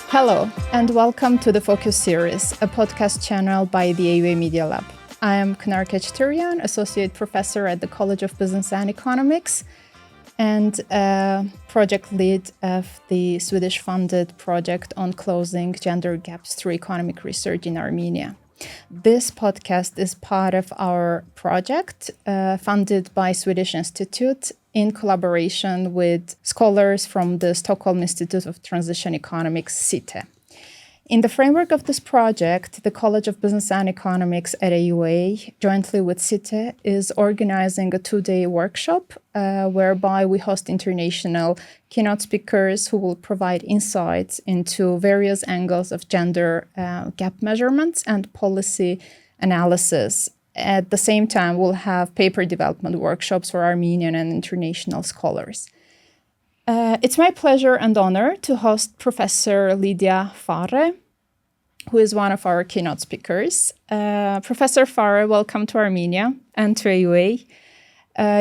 Hello, and welcome to the Focus series, a podcast channel by the AUA Media Lab. I am Kınar Keçtüryan, Associate Professor at the College of Business and Economics, and project lead of the Swedish-funded project on closing gender gaps through economic research in Armenia. This podcast is part of our project funded by Swedish Institute in collaboration with scholars from the Stockholm Institute of Transition Economics, CITE. In the framework of this project, the College of Business and Economics at AUA, jointly with CITE, is organizing a 2-day workshop whereby we host international keynote speakers who will provide insights into various angles of gender gap measurements and policy analysis. At the same time, we'll have paper development workshops for Armenian and international scholars. It's my pleasure and honor to host Professor Lydia Farré, who is one of our keynote speakers. Professor Farré, welcome to Armenia and to AUA.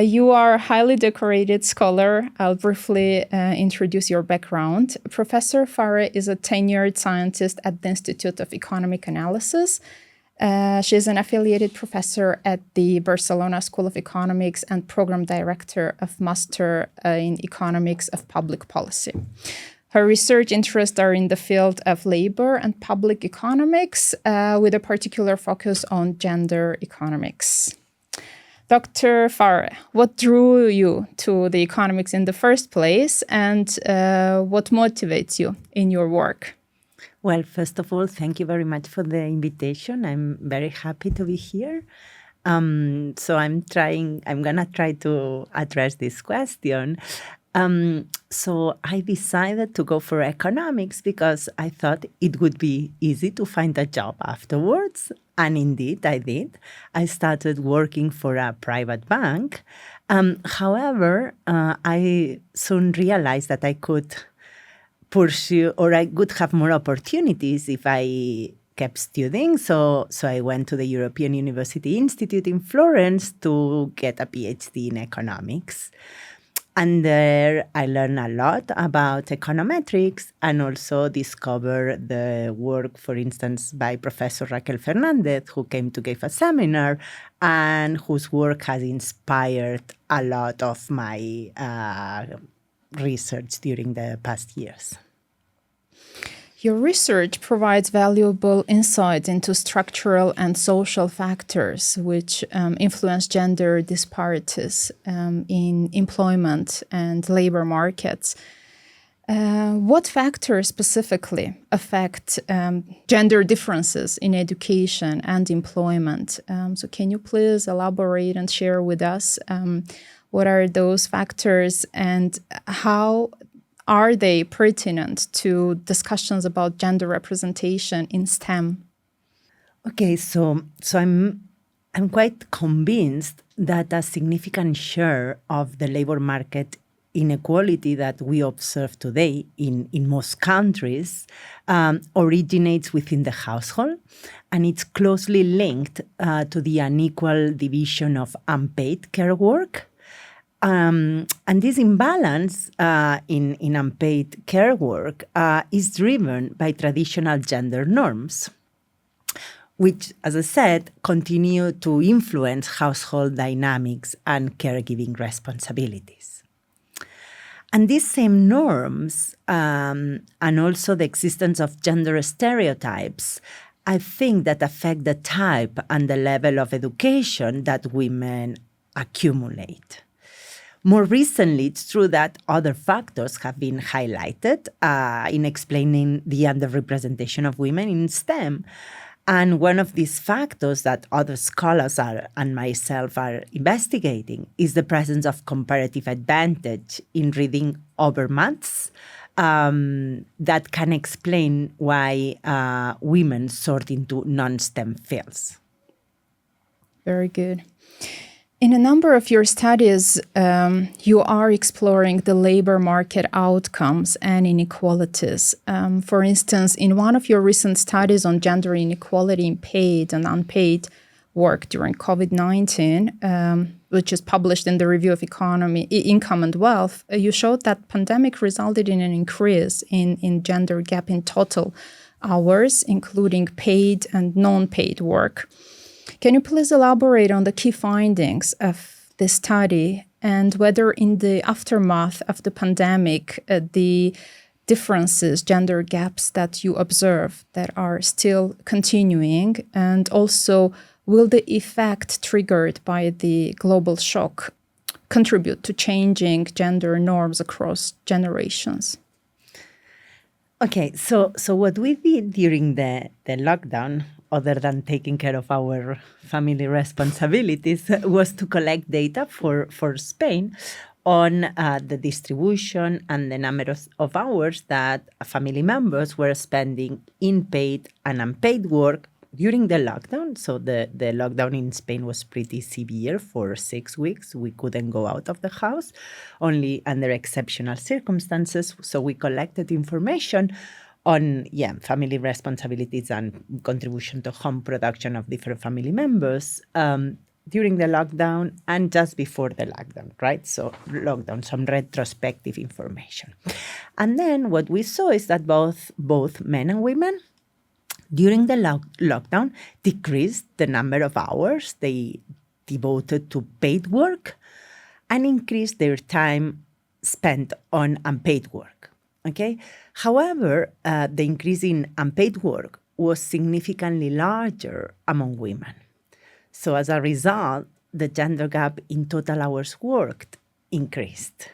You are a highly decorated scholar. I'll briefly introduce your background. Professor Farré is a tenured scientist at the Institute of Economic Analysis. She is an affiliated professor at the Barcelona School of Economics and program director of Master in Economics of Public Policy. Her research interests are in the field of labor and public economics, with a particular focus on gender economics. Dr. Farré, what drew you to the economics in the first place, and what motivates you in your work? Well, first of all, thank you very much for the invitation. I'm very happy to be here. So I'm going to try to address this question. So I decided to go for economics because I thought it would be easy to find a job afterwards. And indeed, I did. I started working for a private bank. However, I soon realized that I could pursue, or I could have more opportunities if I kept studying. So I went to the European University Institute in Florence to get a PhD in economics. And there I learned a lot about econometrics and also discovered the work, for instance, by Professor Raquel Fernandez, who came to give a seminar and whose work has inspired a lot of my research during the past years. Your research provides valuable insight into structural and social factors which influence gender disparities in employment and labor markets. What factors specifically affect gender differences in education and employment? So can you please elaborate and share with us what are those factors and how are they pertinent to discussions about gender representation in STEM? Okay, so I'm quite convinced that a significant share of the labor market inequality that we observe today in most countries originates within the household, and it's closely linked to the unequal division of unpaid care work. And this imbalance in unpaid care work is driven by traditional gender norms, which, as I said, continue to influence household dynamics and caregiving responsibilities. And these same norms and also the existence of gender stereotypes, I think that affect the type and the level of education that women accumulate. More recently, it's true that other factors have been highlighted in explaining the underrepresentation of women in STEM. And one of these factors that other scholars and myself are investigating is the presence of comparative advantage in reading over maths that can explain why women sort into non-STEM fields. Very good. In a number of your studies, you are exploring the labor market outcomes and inequalities. For instance, in one of your recent studies on gender inequality in paid and unpaid work during COVID-19, which is published in the Review of Income and Wealth, you showed that pandemic resulted in an increase in gender gap in total hours, including paid and non-paid work. Can you please elaborate on the key findings of this study and whether in the aftermath of the pandemic, the differences, gender gaps that you observe that are still continuing, and also will the effect triggered by the global shock contribute to changing gender norms across generations? Okay, so what we did during the lockdown, other than taking care of our family responsibilities, was to collect data for Spain on the distribution and the number of hours that family members were spending in paid and unpaid work during the lockdown. So the lockdown in Spain was pretty severe for 6 weeks. We couldn't go out of the house, only under exceptional circumstances. So we collected information on family responsibilities and contribution to home production of different family members during the lockdown and just before the lockdown, right? So lockdown, some retrospective information. And then what we saw is that both men and women during the lockdown decreased the number of hours they devoted to paid work and increased their time spent on unpaid work. Okay. However, the increase in unpaid work was significantly larger among women. So as a result, the gender gap in total hours worked increased.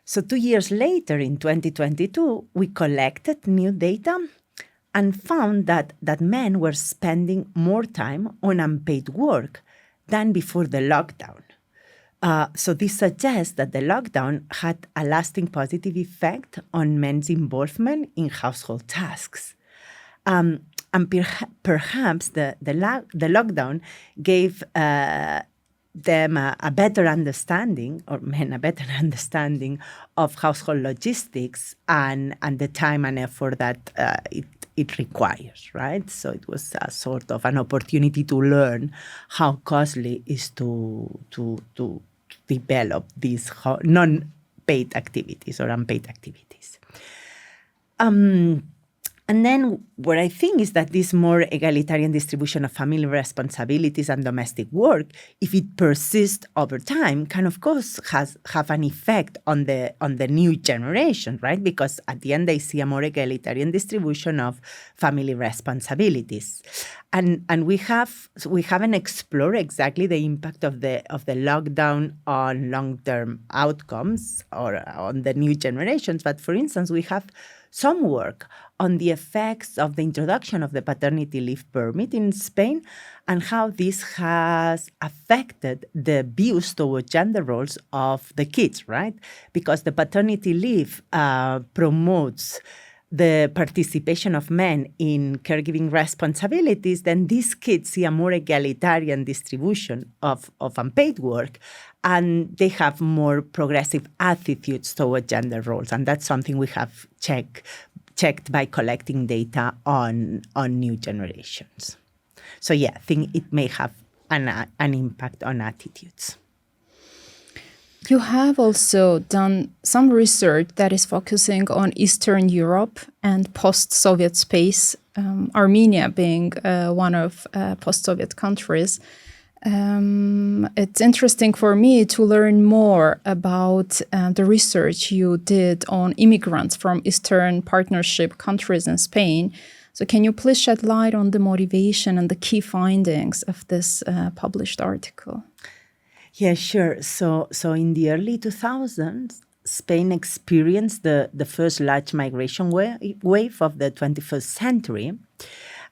So 2 years later, in 2022, we collected new data and found that men were spending more time on unpaid work than before the lockdown. So this suggests that the lockdown had a lasting positive effect on men's involvement in household tasks. And perhaps the lockdown gave them a better understanding, or men a better understanding of household logistics and the time and effort that it requires, right? So it was a sort of an opportunity to learn how costly it is to develop these non-paid activities or unpaid activities. And then what I think is that this more egalitarian distribution of family responsibilities and domestic work, if it persists over time, can of course have an effect on the new generation, right? Because at the end they see a more egalitarian distribution of family responsibilities. And we haven't explored exactly the impact of the lockdown on long-term outcomes or on the new generations. But for instance, we have some work on the effects of the introduction of the paternity leave permit in Spain and how this has affected the views toward gender roles of the kids, right? Because the paternity leave promotes the participation of men in caregiving responsibilities, then these kids see a more egalitarian distribution of unpaid work, and they have more progressive attitudes toward gender roles. And that's something we have checked by collecting data on new generations. So I think it may have an impact on attitudes. You have also done some research that is focusing on Eastern Europe and post-Soviet space, Armenia being one of post-Soviet countries. It's interesting for me to learn more about the research you did on immigrants from Eastern Partnership countries in Spain. So can you please shed light on the motivation and the key findings of this published article? Yeah, sure. So in the early 2000s, Spain experienced the first large migration wave of the 21st century.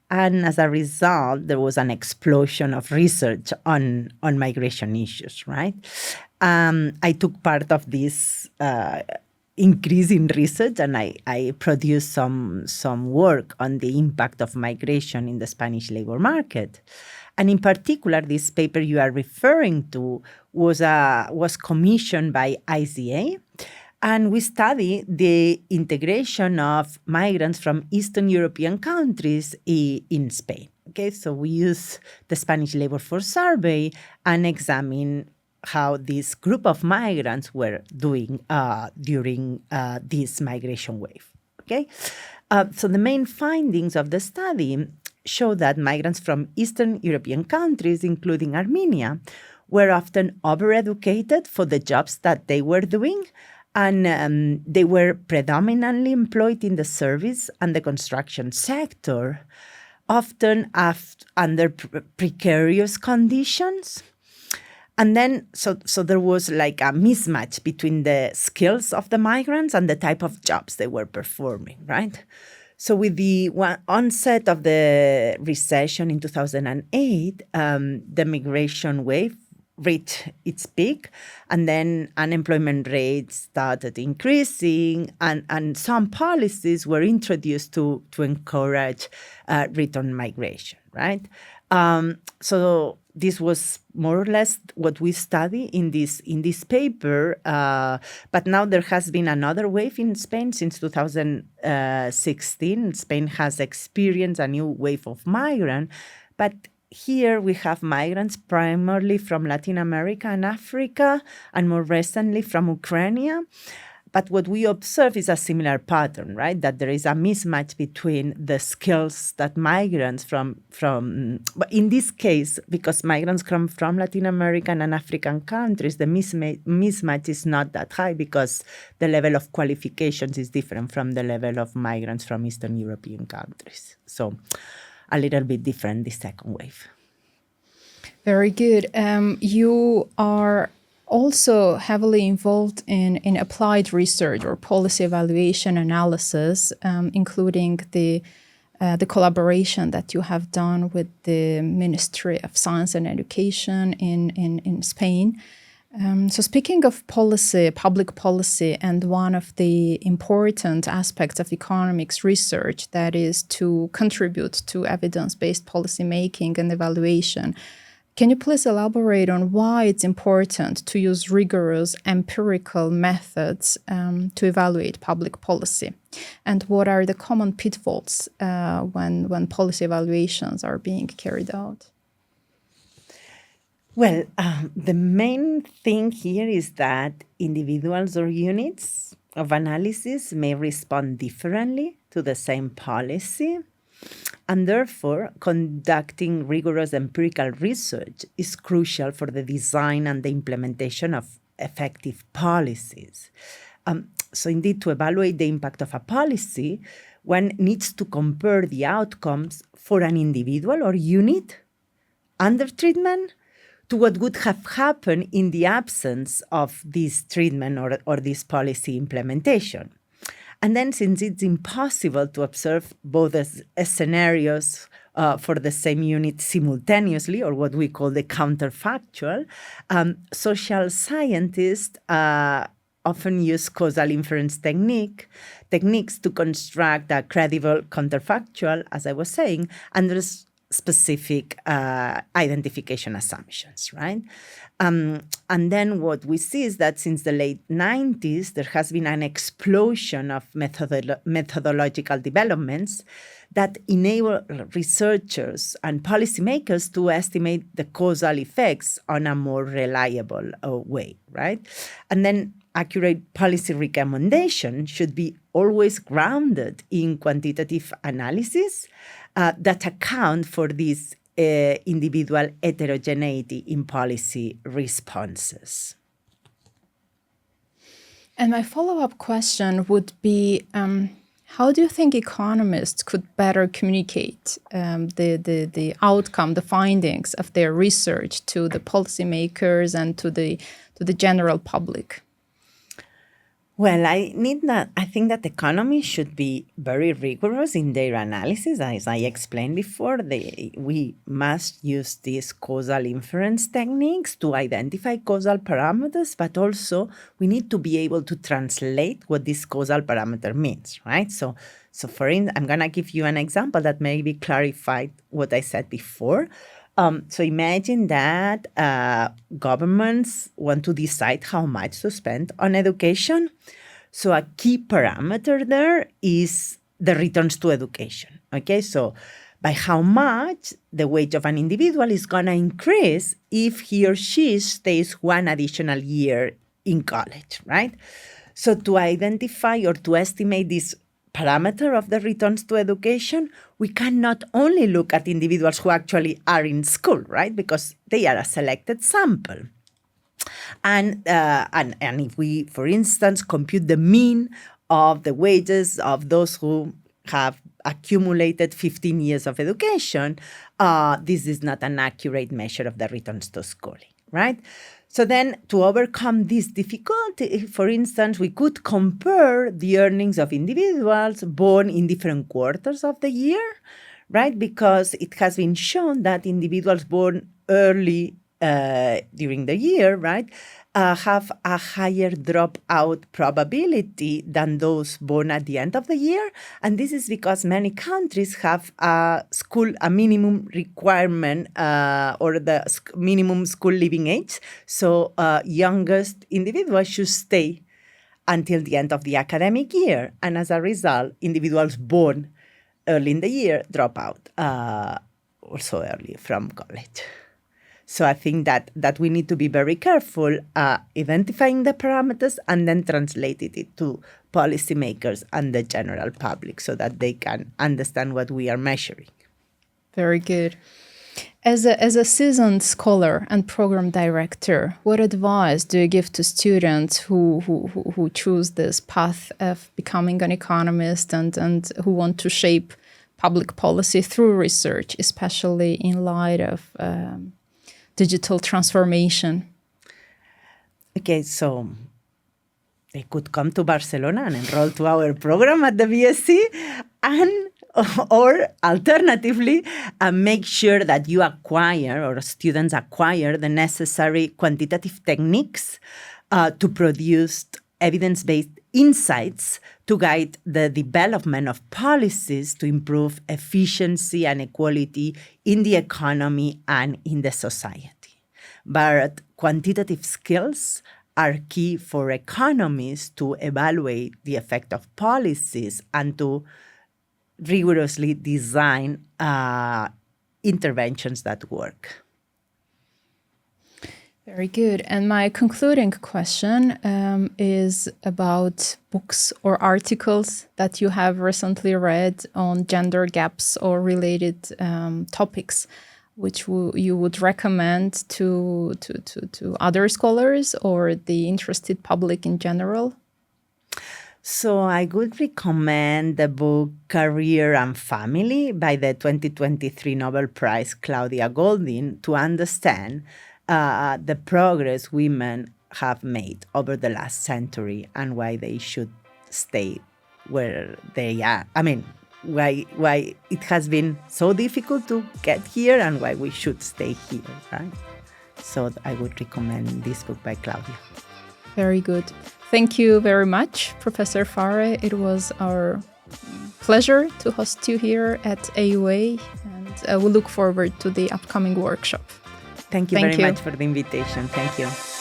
And as a result, there was an explosion of research on migration issues, right? I took part of this increase in research, and I produced some work on the impact of migration in the Spanish labor market. And in particular, this paper you are referring to was commissioned by ICA, and we studied the integration of migrants from Eastern European countries in Spain. Okay, so we use the Spanish labor force survey and examine how this group of migrants were doing during this migration wave. Okay, so the main findings of the study show that migrants from Eastern European countries, including Armenia, were often overeducated for the jobs that they were doing, and they were predominantly employed in the service and the construction sector, often under precarious conditions. And then, so there was like a mismatch between the skills of the migrants and the type of jobs they were performing, right? So with the onset of the recession in 2008, the migration wave reached its peak, and then unemployment rates started increasing, and some policies were introduced to encourage return migration, right? So this was more or less what we study in this paper. But now there has been another wave in Spain since 2016. Spain has experienced a new wave of migrants, but here we have migrants primarily from Latin America and Africa, and more recently from Ukraine. But what we observe is a similar pattern, right? That there is a mismatch between the skills that migrants but in this case, because migrants come from Latin American and African countries, the mismatch is not that high because the level of qualifications is different from the level of migrants from Eastern European countries. So a little bit different, the second wave. Very good. You are also heavily involved in applied research or policy evaluation analysis, including the collaboration that you have done with the Ministry of Science and Education in Spain. So speaking of policy, public policy, and one of the important aspects of economics research that is to contribute to evidence-based policy making and evaluation, can you please elaborate on why it's important to use rigorous empirical methods to evaluate public policy? And what are the common pitfalls when policy evaluations are being carried out? Well, the main thing here is that individuals or units of analysis may respond differently to the same policy, and therefore conducting rigorous empirical research is crucial for the design and the implementation of effective policies. So indeed, to evaluate the impact of a policy, one needs to compare the outcomes for an individual or unit under treatment to what would have happened in the absence of this treatment or this policy implementation. And then, since it's impossible to observe both scenarios for the same unit simultaneously, or what we call the counterfactual, social scientists often use causal inference techniques to construct a credible counterfactual, as I was saying, and there's specific identification assumptions, right? And then what we see is that since the late 90s, there has been an explosion of methodological developments that enable researchers and policymakers to estimate the causal effects on a more reliable way, right? And then accurate policy recommendation should be always grounded in quantitative analysis that account for this individual heterogeneity in policy responses. And my follow-up question would be, how do you think economists could better communicate the outcome, the findings of their research to the policymakers and to the general public? Well, I think that economists should be very rigorous in their analysis. As I explained before, we must use these causal inference techniques to identify causal parameters, but also we need to be able to translate what this causal parameter means, right? So I'm going to give you an example that maybe clarified what I said before. So imagine that governments want to decide how much to spend on education. So a key parameter there is the returns to education. Okay, so by how much the wage of an individual is going to increase if he or she stays one additional year in college, right? So to identify or to estimate this parameter of the returns to education, we can not only look at individuals who actually are in school, right? Because they are a selected sample. And if we, for instance, compute the mean of the wages of those who have accumulated 15 years of education, this is not an accurate measure of the returns to schooling, right? So then to overcome this difficulty, for instance, we could compare the earnings of individuals born in different quarters of the year, right? Because it has been shown that individuals born early during the year, right, have a higher dropout probability than those born at the end of the year. And this is because many countries have a minimum requirement or the minimum school leaving age. So youngest individuals should stay until the end of the academic year. And as a result, individuals born early in the year drop out also early from college. So I think that we need to be very careful identifying the parameters and then translating it to policymakers and the general public so that they can understand what we are measuring. Very good. As a seasoned scholar and program director, what advice do you give to students who choose this path of becoming an economist and who want to shape public policy through research, especially in light of digital transformation? Okay, so they could come to Barcelona and enroll to our program at the BSc, or alternatively, make sure that you acquire or students acquire the necessary quantitative techniques to produce evidence-based insights to guide the development of policies to improve efficiency and equality in the economy and in the society. But quantitative skills are key for economists to evaluate the effect of policies and to rigorously design interventions that work. Very good. And my concluding question is about books or articles that you have recently read on gender gaps or related topics, which you would recommend to other scholars or the interested public in general? So I would recommend the book Career and Family by the 2023 Nobel Prize Claudia Goldin to understand the progress women have made over the last century and why they should stay where they are. I mean, why it has been so difficult to get here and why we should stay here, right? So I would recommend this book by Claudia. Very good. Thank you very much, Professor Farré. It was our pleasure to host you here at AUA, and we look forward to the upcoming workshop. Thank you very much for the invitation. Thank you.